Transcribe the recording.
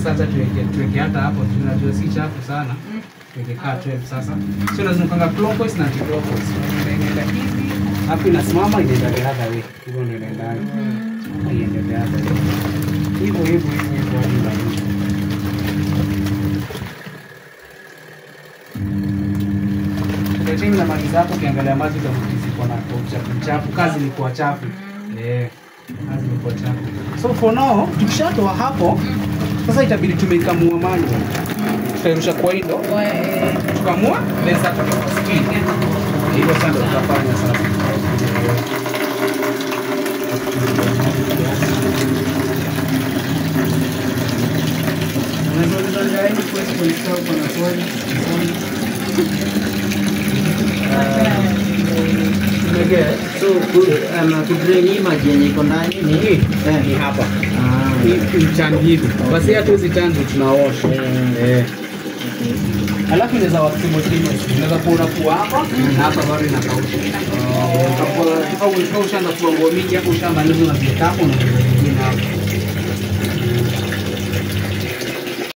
Sasa tuweke hata hapo tunajua si chafu sana. Tuweke kaa 12 sasa. Sio lazima kanga clockwise na anti-clockwise. Inaenda hivi, hapo inasimama inaenda the other way. Hivyo ndio inaenda. Iende the other way. Hivyo hadi mwisho. Ndio na maji zako ukiangalia maji kama ziko na chafu, kazi ni kwa chafu. Kazi ni kwa chafu. So for now tukishatoa hapo sasa itabidi tumekamua manual. Tutarusha kwa window. Tukamua lesa kwa skin. Hiyo sasa tutafanya sasa. Unaweza ndio kwa na swali. So kudrain maji yenye iko ndani ni hapa. Hii turn hivi. Basi hata hizi turn tunaosha. Alafu inaweza simultaneously. Unaweza kuwa hapa na hapa bado inakausha. Au ushaanza kuwa nguo mingi hapo ushamba hizo na vitako na